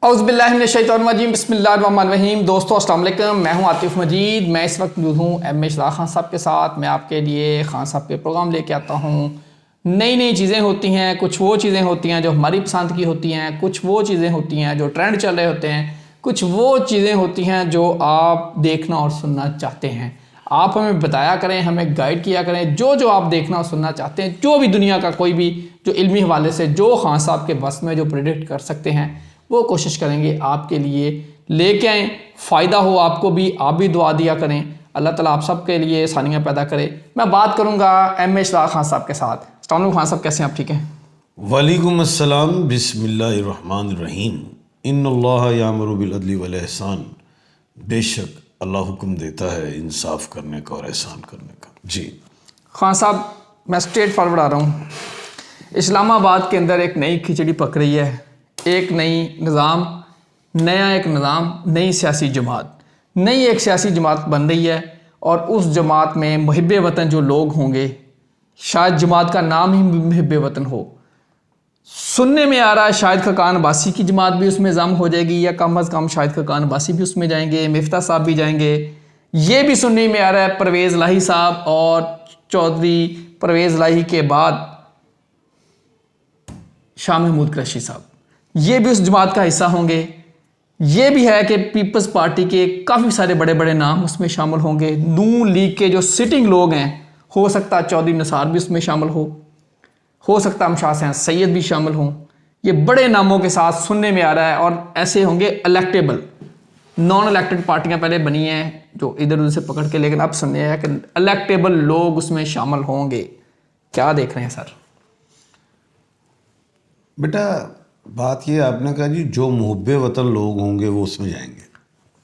औज़ुबिल्लाहिमिनश्शैतानिर्रजीम बिस्मिल्लाहिर्रहमानिर्रहीम। दोस्तों अस्सलाम वालेकुम, मैं हूं आतिफ़ मजीद। मैं इस वक्त मौजूद हूं एम शाह खान साहब के साथ। मैं आपके लिए खान साहब के प्रोग्राम लेके आता हूं। नई नई चीज़ें होती हैं, कुछ वो चीज़ें होती हैं जो हमारी पसंद की होती हैं, कुछ वो चीज़ें होती हैं जो ट्रेंड चल रहे होते हैं, कुछ वो चीज़ें होती हैं जो आप देखना और सुनना चाहते हैं। आप हमें बताया करें, हमें गाइड किया करें, जो जो आप देखना और सुनना चाहते हैं, जो भी दुनिया का कोई भी जो इल्मी हवाले से जो खान साहब के बस में जो प्रेडिक्ट कर सकते हैं वो कोशिश करेंगे आपके लिए लेके आएँ, फ़ायदा हो आपको भी, आप भी दुआ दिया करें। अल्लाह ताला आप सब के लिए आसानियाँ पैदा करे। मैं बात करूँगा एम शाह खान साहब के साथ। अस्सलाम वालेकुम खान साहब, कैसे हैं आप? ठीक हैं? वालेकुम अस्सलाम, बिस्मिल्लाहिर्रहमानिर्रहीम। इन्नल्लाह यामुरु बिल अदली वल एहसान। बेशक अल्लाह हुक्म देता है इंसाफ करने का और एहसान करने का। जी खान साहब, मैं स्ट्रेट फॉरवर्ड आ रहा हूँ। इस्लामाबाद के अंदर एक नई खिचड़ी पक रही है, एक नया एक निज़ाम, नई सियासी जमात, नई एक सियासी जमात बन रही है। और उस जमात में मुहिब्बे वतन जो लोग होंगे, शायद जमात का नाम ही मुहिब्बे वतन हो। सुनने में आ रहा है शायद खकान अब्बासी की जमात भी उसमें ज़म हो जाएगी, या कम अज़ कम शायद खकान अब्बासी भी उसमें जाएंगे, मिफ्ता साहब भी जाएंगे। ये भी सुनने में आ रहा है परवेज़ लाही साहब और चौधरी परवेज़ लाही के बाद शाह महमूद कुरैशी साहब, ये भी उस जमात का हिस्सा होंगे। ये भी है कि पीपल्स पार्टी के काफ़ी सारे बड़े बड़े नाम उसमें शामिल होंगे। नून लीग के जो सिटिंग लोग हैं, हो सकता है चौधरी निसार भी उसमें शामिल हो सकता है शाह हुसैन सैयद भी शामिल हों। ये बड़े नामों के साथ सुनने में आ रहा है। और ऐसे होंगे इलेक्टेबल, नॉन इलेक्टेड पार्टियां पहले बनी हैं जो इधर उधर से पकड़ के, लेकिन अब सुनने आया कि इलेक्टेबल लोग उसमें शामिल होंगे। क्या देख रहे हैं सर? बेटा, बात ये आपने कहा जी जो मुहब्बे वतन लोग होंगे वो उसमें जाएंगे।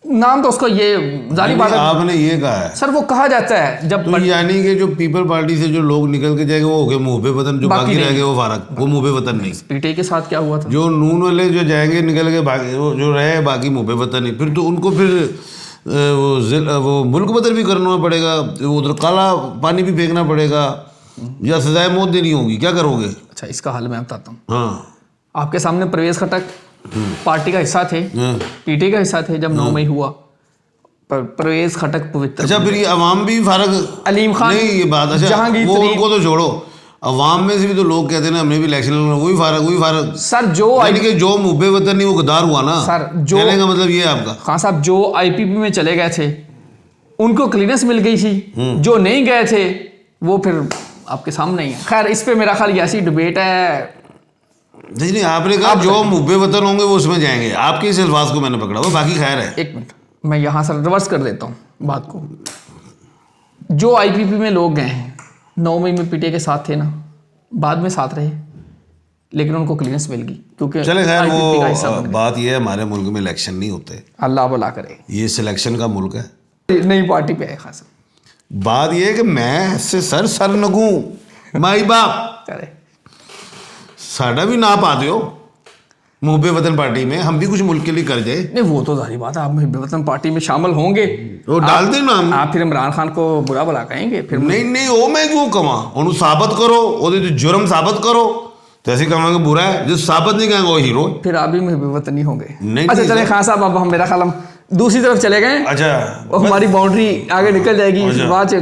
नाम तो उसको ये जारी बात है, आपने ये कहा है सर, वो कहा जाता है जब तो यानी कि जो पीपल पार्टी से जो लोग निकल के जाएंगे वो हो गए मुहब्बे वतन, जो बाकी रह गए वो फारक, वो मुहब्बे वतन नहीं। पीटीआई के साथ क्या हुआ था? जो नून वाले जो जाएंगे निकल के बाकी वो जो रहे बाकी मुहब्बे वतन नहीं, फिर तो उनको फिर वो मुल्क बदल भी करना पड़ेगा, उधर काला पानी भी फेंकना पड़ेगा, या सजाए मौत देनी होगी। क्या करोगे? अच्छा, इसका हल मैं बताता हूँ। हाँ, आपके सामने परवेज खटक पार्टी का हिस्सा थे, पीटीआई का हिस्सा थे जब 9 मई हुआ। परवेज खटक पवित्र। अच्छा, फिर ये अवाम भी फारग, अलीम खान नहीं ये बात, अच्छा जहांगीर वो तरीन, उनको तो छोड़ो, अवाम में से भी तो लोग कहते हैं ना हमने भी इलेक्शन लड़ना, वही फारग सर। जो यानी कि जो मुहब्बे वतन नहीं वो गद्दार हुआ ना सर, जो कहने का मतलब ये है आपका। खान साहब जो आईपीपी में चले गए थे उनको क्लीनेस मिल गई थी, जो नहीं गए थे वो फिर आपके सामने ही है। खैर, इस पे मेरा ख्याल ऐसी डिबेट है। नहीं, आपने कहा जो मुहब्बे वतन होंगे वो उसमें जाएंगे, आपके इस अल्फाज को मैंने पकड़ा, वो बाकी खैर है। एक मिनट, मैं यहाँ से रिवर्स कर देता हूँ बात को। जो आईपीपी में लोग गए हैं 9 मई में पीटीआई के साथ थे ना, बाद में साथ रहे, लेकिन उनको क्लीनेस मिल गई क्योंकि चले खैर, IPP का हिस्सा वो बन गए। बात ये है हमारे मुल्क में इलेक्शन नहीं होते, अल्लाह भला करे, ये सिलेक्शन का मुल्क है। नई पार्टी पे है खास। बात ये है कि मैं ऐसे सर नगू माई बाप करे साडा भी ना पा दियो मुहब्बे वतन पार्टी में, हम भी कुछ मुल्क के लिए कर जाए। नहीं, वो तो जाहिर बात है, आप मुहिब्बे वतन पार्टी में शामिल होंगे, वो डाल दे नाम। आप फिर इमरान खान को बुरा भला कहेंगे फिर? नहीं वो मैं क्यों कमा, उन्होंने साबित करो, ओदे तो जुर्म साबित करो, तो ऐसे कहेंगे बुरा है, जो साबित नहीं कहेंगे वो हीरो। फिर आप भी मुहिब्बे वतन ही होंगे। नहीं, अच्छा चले खान साहब, अब हम मेरा ख्याल हम दूसरी तरफ चले गए। अच्छा, और हमारी बाउंड्री आगे निकल जाएगी बाद से।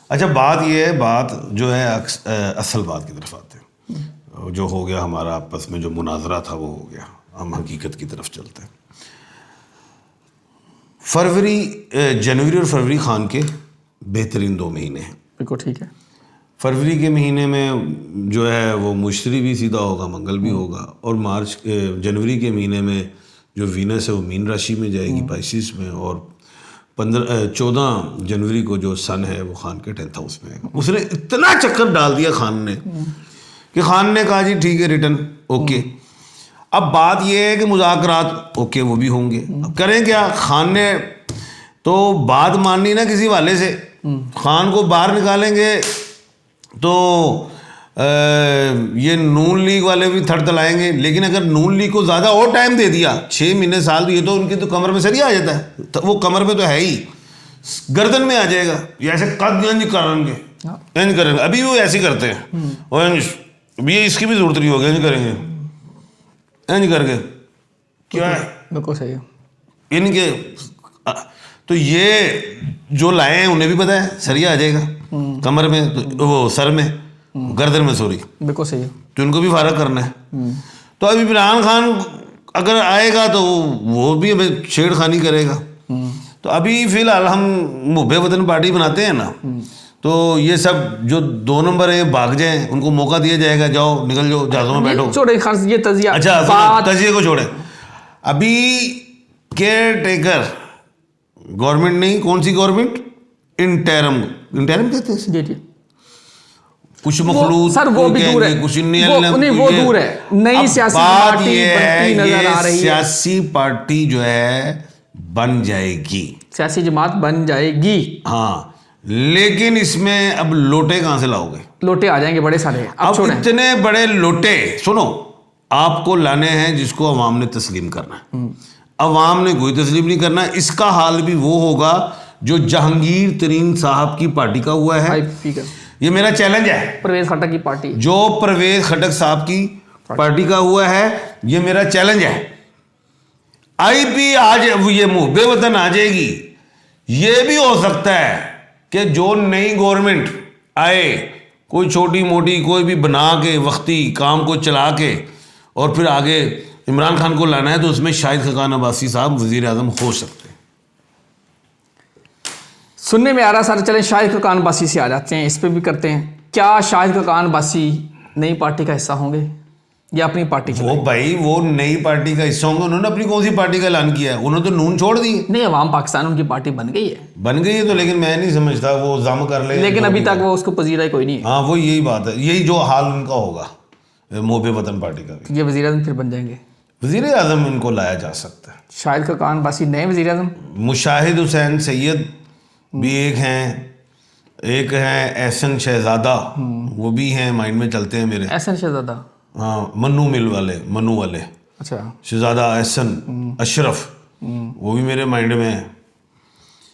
अच्छा, बात ये है, बात जो है असल बात की तरफ आते हैं। जो हो गया हमारा आपस में जो मुनाजरा था वो हो गया, हम हकीकत की तरफ चलते हैं। जनवरी और फरवरी खान के बेहतरीन 2 महीने हैं। बिल्कुल ठीक है। फरवरी के महीने में जो है वो मुश्तरी भी सीधा होगा, मंगल भी होगा, और जनवरी के महीने में जो वीनस है वो मीन राशि में जाएगी, पाइसिस में, और 14 जनवरी को जो सन है वो खान के 10th हाउस में है। उसने इतना चक्कर डाल दिया खान ने कि खान ने कहा जी ठीक है, रिटर्न ओके। अब बात यह है कि मुज़ाकरात ओके वो भी होंगे, अब करें क्या? खान ने तो बात माननी ना किसी वाले से, खान को बाहर निकालेंगे तो ये नून लीग वाले भी थड़थड़ाएंगे। लेकिन अगर नून लीग को ज़्यादा और टाइम दे दिया, 6 महीने साल दिए, तो उनकी तो कमर में सरिया आ जाता है, तो वो कमर में तो है ही, गर्दन में आ जाएगा। ये ऐसे कद करेंगे, अभी वो ऐसे करते हैं, और ये इसकी भी जरूरत नहीं होगी, करेंगे इंज करके क्या है बिल्कुल सही है। इनके। तो ये जो लाए हैं उन्हें भी पता है सरिया आ जाएगा कमर में, तो वो सर में, गर्दन में, सॉरी, बिल्कुल सही है। तो इनको भी फारग करना है। तो अब इमरान खान अगर आएगा तो वो भी हमें छेड़खानी करेगा। तो अभी फिलहाल हम मुहब्बे वतन पार्टी बनाते हैं ना, तो ये सब जो 2 नंबर है भाग जाएं, उनको मौका दिया जाएगा, जाओ निकल जाओ, जहाज़ों में बैठो। छोड़े खास ये तजिया, अच्छा तजिए को छोड़े। अभी केयर टेकर गवर्नमेंट नहीं, कौन सी गवर्नमेंट, इंटरम कहते हैं जी जी, कुछ मखलूत सर वो भी दूर है, कुछ वो दूर है। नई सियासी पार्टी बनती नजर आ रही है। सियासी पार्टी जो है बन जाएगी, सियासी जमात बन जाएगी। हाँ, लेकिन इसमें अब लोटे कहां से लाओगे? लोटे आ जाएंगे बड़े सारे। अब इतने बड़े लोटे, सुनो, आपको लाने हैं जिसको अवाम ने तस्लीम करना है। अवाम ने कोई तस्लीम नहीं करना। इसका हाल भी वो होगा जो जहांगीर तरीन साहब की पार्टी का हुआ है। ये मेरा चैलेंज है। परवेज खटक की पार्टी, जो परवेज खटक साहब की पार्टी का हुआ है, ये मेरा चैलेंज है। आईपी आज ये मुहब्बे वतन आ जाएगी। ये भी हो सकता है कि जो नई गवर्नमेंट आए, कोई छोटी मोटी कोई भी बना के वक्ती काम को चला के और फिर आगे इमरान खान को लाना है, तो उसमें शाहिद खकान अब्बासी साहब वजीर आजम हो सकते हैं। सुनने में आ रहा सर। चलें शाहिद खकान अब्बासी से आ जाते हैं, इस पे भी करते हैं। क्या शाहिद खकान अब्बासी नई पार्टी का हिस्सा होंगे या अपनी पार्टी के? वो भाई वो नई पार्टी का हिस्सा होंगे। उन्होंने अपनी कौन सी पार्टी का ऐलान किया है? उन्होंने तो नून छोड़ दी। नहीं, अवाम पाकिस्तान उनकी पार्टी बन गई है। बन गई है तो, लेकिन मैं नहीं समझता वो जम कर ले, लेकिन अभी तक वो उसको पजीरा कोई नहीं है। हाँ, वो यही बात है, यही जो हाल उनका होगा मुहब्बे वतन पार्टी का भी। ये वजीर आजम फिर बन जाएंगे। वजीर आजम इनको लाया जा सकता है। शाहिद खकान अब्बासी नए वजीर आजम। मुशाहिद हुसैन सैयद भी एक हैं एहसन शहजादा, वो भी हैं, माइंड में चलते हैं मेरे। एहसन शहजादा, हाँ, मन्नू वाले अच्छा, शहजादा एहसन अशरफ, वो भी मेरे माइंड में है।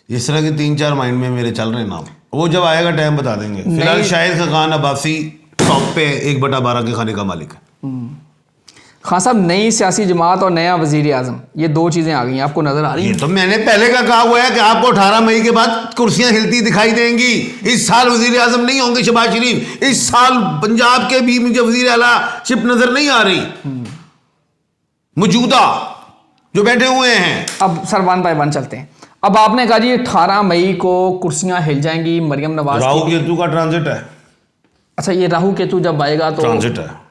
इस तरह के 3-4 माइंड में मेरे चल रहे हैं नाम। वो जब आएगा टाइम बता देंगे। फिलहाल शाहिद खकान अब्बासी टॉप पे 1/12 के खाने का मालिक है। खान साहब, नई सियासी जमात और नया वजीर आजम, ये 2 चीज़ें आ गई हैं, आपको नजर आ रही हैं? तो मैंने पहले का कहा हुआ है कि आपको 18 मई के बाद कुर्सियां हिलती दिखाई देंगी। इस साल वजीर आजम नहीं होंगे शहबाज शरीफ। इस साल पंजाब के भी मुझे वजीर आला शिप नजर नहीं आ रही मौजूदा जो बैठे हुए हैं। अब सर 1 बाय 1 चलते हैं। अब आपने कहा जी 18 मई को कुर्सियां हिल जाएंगी, मरियम नवाज। राहु केतु का ट्रांजिट है। अच्छा, ये राहु केतु जब आएगा तो ट्रांजिट है।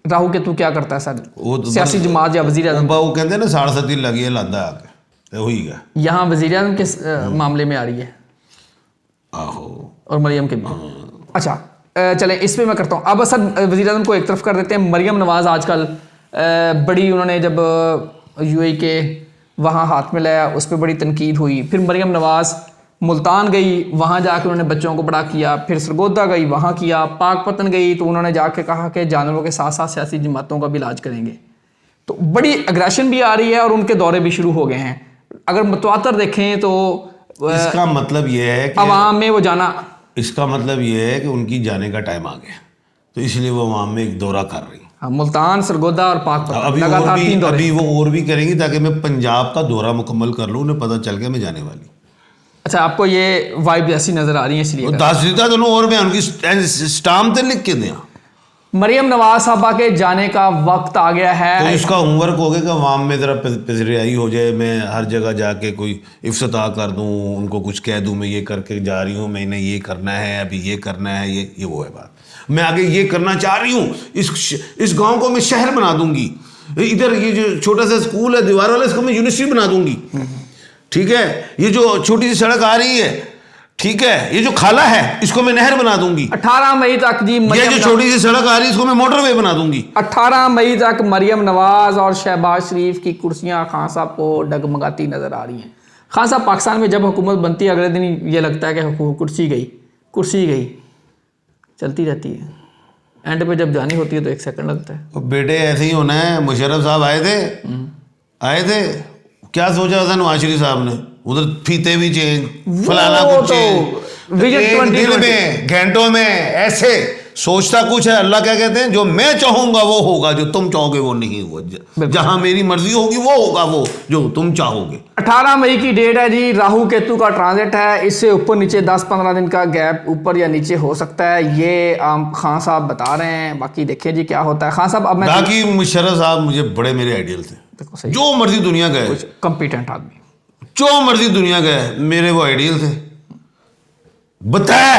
राहु केतु क्या करता है सर? वो तो सियासी जमात या वजीर आजम? वो कहते हैं ना 7.5 लगी है लादा आके, वही है। यहाँ वजीर आजम के मामले में आ रही है आहो, और मरियम के भी। अच्छा, चलें इस पे मैं करता हूँ। अब सर वजीर आजम को एक तरफ कर देते हैं। मरियम नवाज आजकल बड़ी, उन्होंने जब यूएई के वहाँ हाथ में लाया, उस पर बड़ी तनकीद हुई। फिर मरियम नवाज मुल्तान गई, वहाँ जाके उन्होंने बच्चों को बड़ा किया। फिर सरगोदा गई, वहाँ किया। पाकपतन गई तो उन्होंने जाके कहा कि जानवरों के साथ साथ सियासी जमातों का भी इलाज करेंगे। तो बड़ी अग्रेशन भी आ रही है और उनके दौरे भी शुरू हो गए हैं। अगर मुतवातर देखें तो इसका मतलब ये है कि अवाम में वो जाना, इसका मतलब ये है कि उनकी जाने का टाइम आ गया, तो इसलिए वो अवाम में एक दौरा कर रही। हाँ, मुल्तान, सरगोदा और पाकपतन लगातार 3 दौरे। अभी वो और भी करेंगी ताकि मैं पंजाब का दौरा मुकम्मल कर लूँ, उन्हें पता चल गया मैं जाने वाली। अच्छा, आपको ये वाइब ऐसी नजर आ रही है इसलिए? दासरिता दोनों और मैं उनकी स्टाम्प तो लिख के दिया। मरियम नवाज साहबा के जाने का वक्त आ गया है। तो इसका होमवर्क हो गया कि अवाम में ज़रा पजरियाई हो जाए, मैं हर जगह जाके कोई इफ्तिताह कर दूं, उनको कुछ कह दूं, मैं ये करके जा रही हूँ, मैंने ये करना है, अभी ये करना है, ये वो है बात। मैं आगे ये करना चाह रही हूँ, इस गाँव को मैं शहर बना दूंगी, इधर ये जो छोटा सा स्कूल है दीवार वाला, इसको मैं यूनिवर्सिटी बना दूंगी, ठीक है, ये जो छोटी सी सड़क आ रही है, ठीक है, ये जो खाला है इसको मैं नहर बना दूंगी। 18 मई तक जी ये जो छोटी सी सड़क आ रही है इसको मैं मोटरवे बना दूंगी। 18 मई तक मरियम नवाज और शहबाज शरीफ की कुर्सियां खान साहब को डगमगाती नजर आ रही हैं। खान साहब, पाकिस्तान में जब हुकूमत बनती है अगले दिन ये लगता है कि कुर्सी गई, चलती रहती है। एंड पे जब जानी होती है तो 1 सेकंड लगता है। तो बेटे ऐसे ही होना है। मुशर्रफ साहब आए थे, क्या सोचा था नवाज शरीफ साहब ने? उधर फीते भी चेंज, फलाना कुछ चेंज, एक दिन में घंटों में ऐसे सोचता कुछ है, अल्लाह क्या कहते हैं, जो मैं चाहूंगा वो होगा, जो तुम चाहोगे वो नहीं होगा। जहां मेरी मर्जी होगी वो होगा, वो जो तुम चाहोगे। 18 मई की डेट है जी, राहु केतु का ट्रांजिट है, इससे ऊपर नीचे 10-15 दिन का गैप ऊपर या नीचे हो सकता है, ये खान साहब बता रहे हैं। बाकी देखिए जी क्या होता है। खान साहब अब मैं बाकी मुशर्रफ साहब मुझे बड़े मेरे आइडियल थे, देखो सही, जो मर्जी दुनिया गए, कंपिटेंट आदमी, जो मर्जी दुनिया गए, मेरे वो आइडियल थे। बताए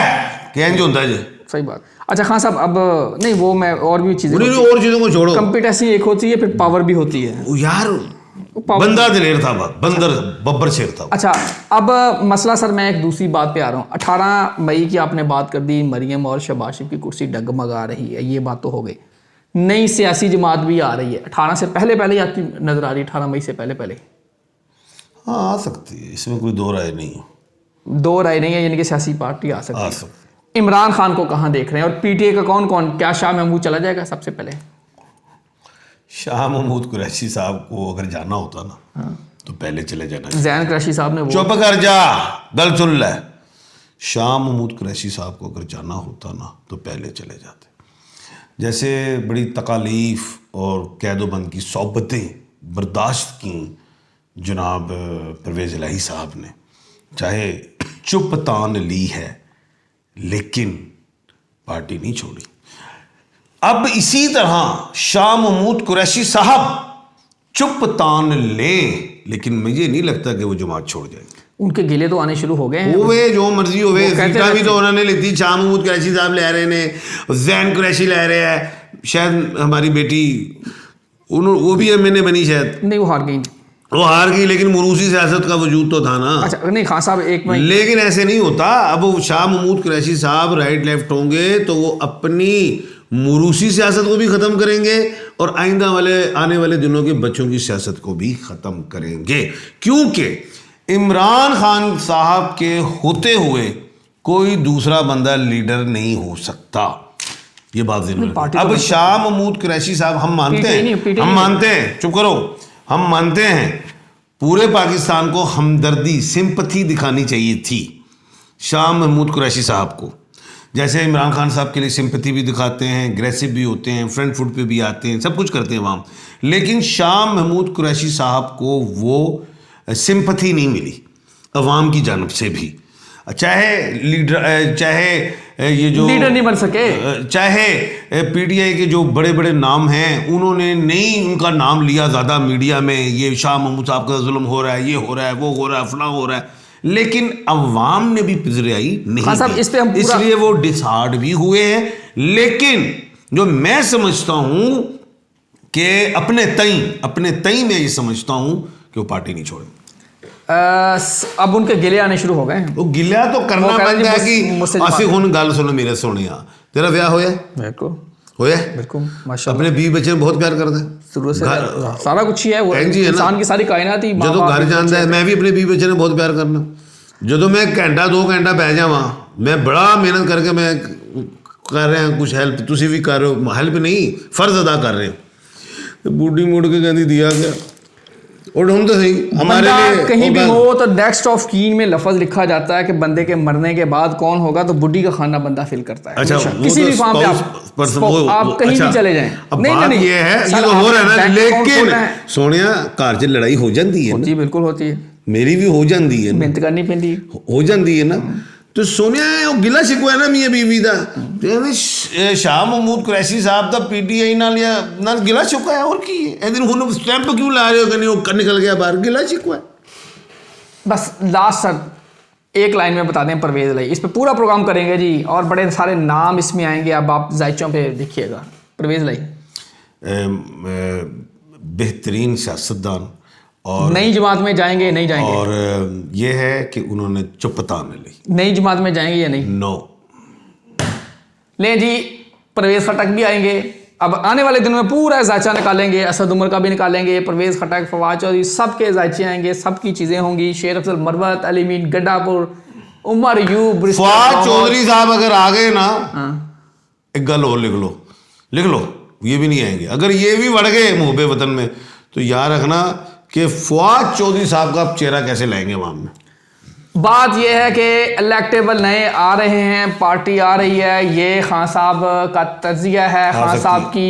क्या जो होता है जी, सही बात। अच्छा खान साहब अब नहीं, वो मैं और भी चीजें, और चीजों को छोड़ो, कंपिटेंसी एक होती है, फिर पावर भी होती है यार। पावर। बंदा दिलेर था, बंदर बब्बर शेर था। अच्छा अब मसला सर, मैं एक दूसरी बात पे आ रहा हूँ। 18 मई की आपने बात कर दी, मरियम और शहबाज शरीफ की कुर्सी डगमगा रही है, ये बात तो हो गई। नई सियासी जमात भी आ रही है, 18 से पहले पहले ही आती नजर आ रही है, 18 मई से पहले पहले। हाँ आ सकती है, इसमें कोई दो राय नहीं, दो राय नहीं है, यानी कि सियासी पार्टी आ सकती आ है। सकती। इमरान खान को कहाँ देख रहे हैं, और पीटीए का कौन कौन, क्या शाह महमूद चला जाएगा सबसे पहले? शाह महमूद कुरैशी साहब को अगर जाना होता ना तो पहले चले जाना। जैन कुरैशी साहब ने वो, चुप कर जा, गल सुन ले। शाह महमूद कुरैशी साहब को अगर जाना होता ना तो पहले चले जाते। जैसे बड़ी तकालीफ और कैदोबंद की सोबतें बर्दाश्त की जनाब परवेज़ इलाही साहब ने, चाहे चुप तान ली है लेकिन पार्टी नहीं छोड़ी। अब इसी तरह शाह महमूद कुरैशी साहब चुप तान लें, लेकिन मुझे नहीं लगता कि वो जमात छोड़ जाएंगे। उनके गिले तो आने शुरू हो गए हैं। वे जो मर्जी हो, वे कहते सीटा भी रहते तो उन्होंने ली थी। शाह महमूद कुरैशी साहब ले रहे ने, जैन कुरैशी ले रहे हैं, शायद हमारी बेटी वो भी एमएनए बनी, शायद नहीं वो हार गई। वो हार गई, लेकिन मुरूसी सियासत का वजूद तो था ना। अच्छा नहीं खान साहब एक मिनट, लेकिन ऐसे नहीं होता। अब वो शाह महमूद कुरैशी साहब राइट लेफ्ट होंगे तो वो अपनी मुरूसी सियासत को भी ख़त्म करेंगे और आइंदा वाले आने वाले दिनों के बच्चों की सियासत को भी ख़त्म करेंगे, क्योंकि इमरान खान साहब के होते हुए कोई दूसरा बंदा लीडर नहीं हो सकता। ये बात ज़रूर है। अब शाह महमूद कुरैशी साहब हम मानते हैं, हम मानते हैं, चुप करो, हम मानते हैं पूरे पाकिस्तान को हमदर्दी सिंपथी दिखानी चाहिए थी शाह महमूद कुरैशी साहब को। जैसे इमरान खान साहब के लिए सिंपथी भी दिखाते हैं, एग्रेसिव भी होते हैं, फ्रंट फुट पे भी आते हैं, सब कुछ करते हैं वहाँ। लेकिन शाह महमूद कुरैशी साहब को वो सिंपथी नहीं मिली अवाम की जानब से भी। चाहे लीडर, चाहे ये जो लीडर नहीं बन सके, चाहे पीटीआई के जो बड़े बड़े नाम हैं उन्होंने नहीं उनका नाम लिया ज़्यादा मीडिया में, ये शाह महमूद साहब का जुल्म हो रहा है, ये हो रहा है, वो हो रहा है, फला हो रहा है, लेकिन अवाम ने भी पिजराई नहीं साहब इस पे हम इसलिए वो डिसहार्ड भी हुए हैं। लेकिन जो मैं समझता हूँ कि अपने तई में ये समझता हूँ कि वो पार्टी नहीं छोड़े। अब उनके गिले आने शुरू हो गए हैं। वो गिला तो करना बनता है कि असि हुन गल सुनो मेरे सोनिया, तेरा ब्याह होया? बिल्कुल होया, बिल्कुल माशाल्लाह। अपने बीवी बच्चे बहुत प्यार करता है, शुरू से सारा कुछ ही है वो, इंसान की सारी कायनात ही। जो घर जाता है, मैं भी अपने बीवी बच्चे ने बहुत प्यार करना। जो मैं घंटा 2 घंटा बह जावा, मैं बड़ा मेहनत करके मैं कर रहे हैं कुछ हेल्प, तुसी भी कर रहे हो, हेल्प नहीं फर्ज अदा कर रहे हो। बूढ़ी मुड़ के कहती दिया गया और हम तो सही हमारे लिए कहीं भी हो तो नेक्स्ट ऑफ कीन में लफ्ज लिखा जाता है कि बंदे के मरने के बाद कौन होगा, तो बुढ़ी का खाना बंदा फिल करता है। अच्छा, किसी भी फार्म पे आप कहीं भी चले जाएं। अब बात ये है, ये तो हो रहा है ना, लेकिन सोनिया घर च लड़ाई हो जाती है। जी बिल्कुल होती है, मेरी भी हो जाती है, मेहनत करनी पैंदी हो जाती है ना। तो सोनिया गिला शिकवा है ना मियां बीवी का, शाह महमूद कुरैशी साहब का पीटीआई नाल गिला शिकवा है। और की है दिन हुन स्टैंप क्यों ला रहे हो कि नहीं वो निकल गया बाहर, गिला शिकवा है। बस लास्ट सर एक लाइन में बता दें परवेज़ इलाही, इस पे पूरा प्रोग्राम करेंगे जी और बड़े सारे नाम इसमें आएंगे, अब आप जायचों पे देखिएगा। परवेज़ इलाही बेहतरीन सियासतदान और नई जमात में जाएंगे नहीं जाएंगे, और ये है कि उन्होंने चुपता में ली। नई जमात में जाएंगे या नहीं? नो ले जी, परवेज़ खटक भी आएंगे। अब आने वाले दिनों में पूरा जायचा निकालेंगे, असद उमर का भी निकालेंगे, परवेज़ खटक, फवाद चौधरी, सबके जायचे आएंगे, सबकी चीज़ें होंगी। शेर अफजल मरवत, अलीमीन गड्डापुर, उमर यूब, फवाद चौधरी साहब अगर आ गए ना, एक गल और लिख लो, ये भी नहीं आएंगे। अगर ये भी बढ़ गए मुहब्बे वतन में तो याद रखना कि फवाद चौधरी साहब का चेहरा कैसे लाएंगे वहां में। बात यह है कि इलेक्टेबल नए आ रहे हैं, पार्टी आ रही है, ये खान साहब का तजिया है, खान साहब की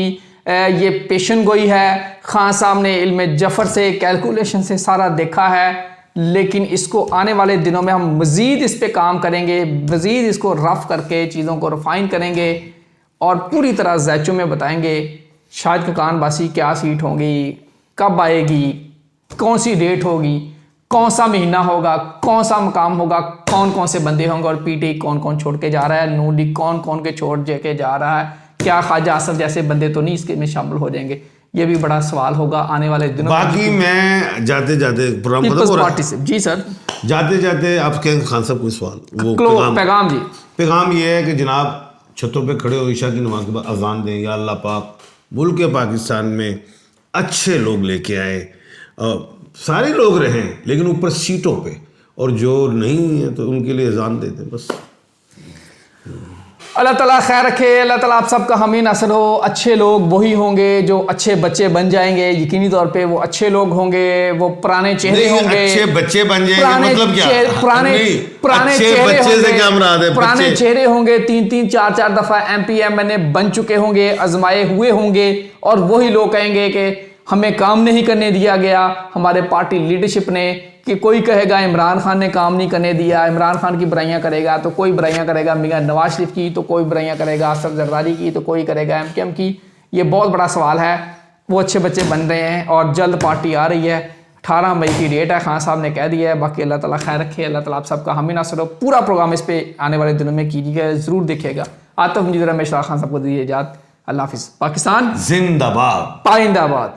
ये पेशन गोई है। खान साहब ने इल्म जफ़र से, कैलकुलेशन से सारा देखा है, लेकिन इसको आने वाले दिनों में हम मज़ीद इस पे काम करेंगे, मज़ीद इसको रफ़ करके चीज़ों को रिफ़ाइन करेंगे और पूरी तरह जैचों में बताएंगे शाहिद खकान बासी क्या सीट होगी, कब आएगी, कौन सी डेट होगी, कौन सा महीना होगा, कौन सा मकाम होगा, कौन कौन से बंदे होंगे और पीटी कौन कौन छोड़ के जा रहा है, नून लीग कौन कौन के छोड़ के जा रहा है, क्या ख्वाजा आसफ जैसे बंदे तो नहीं इसके में शामिल हो जाएंगे। ये भी बड़ा सवाल होगा आने वाले दिनों में। बाकी मैं जाते जाते पीपल्स पार्टी से जी सर, जाते जाते आप कहें खान साहब कोई सवाल, वो पैगाम जी, पैगाम ये है कि जनाब छतों पे खड़े हो ईशा की नमाज के बाद अजान दें, या अल्लाह पाक मुल्क पाकिस्तान में अच्छे लोग लेके आए, सारे लोग रहें लेकिन ऊपर सीटों पे, और जो नहीं है तो उनके लिए अजान दे दें बस। अल्लाह ताला खैर रखे, अल्लाह ताला आप सबका हामी नस्ल हो। अच्छे लोग वही होंगे जो अच्छे बच्चे बन जाएंगे, यकीनी तौर पे वो अच्छे लोग होंगे, वो पुराने चेहरे होंगे। अच्छे बच्चे बन जाएंगे मतलब क्या? पुराने चेहरे होंगे, 3-3 4-4 दफा MP MNA बन चुके होंगे, आजमाए हुए होंगे, और वही लोग कहेंगे कि हमें काम नहीं करने दिया गया हमारे पार्टी लीडरशिप ने, कि कोई कहेगा इमरान खान ने काम नहीं करने दिया, इमरान खान की बुराइयां करेगा तो कोई बुराइयां करेगा मियां नवाज शरीफ की, तो कोई बुराइयां करेगा असद जरदारी की, तो कोई करेगा MKM की। ये बहुत बड़ा सवाल है। वो अच्छे बच्चे बन रहे हैं और जल्द पार्टी आ रही है, 18 मई की डेट है, खान साहब ने कह दिया है। बाकी अल्लाह ताला खैर रखे, अल्लाह ताला आप सबका हामी नासर हो। पूरा प्रोग्राम इस पे आने वाले दिनों में कीजिएगा, ज़रूर देखिएगा। आतिफ मजीद रमेश खान साहब को दीजिए इजाज़त। अल्लाह हाफिज़। पाकिस्तान जिंदाबाद, पाइंदाबाद।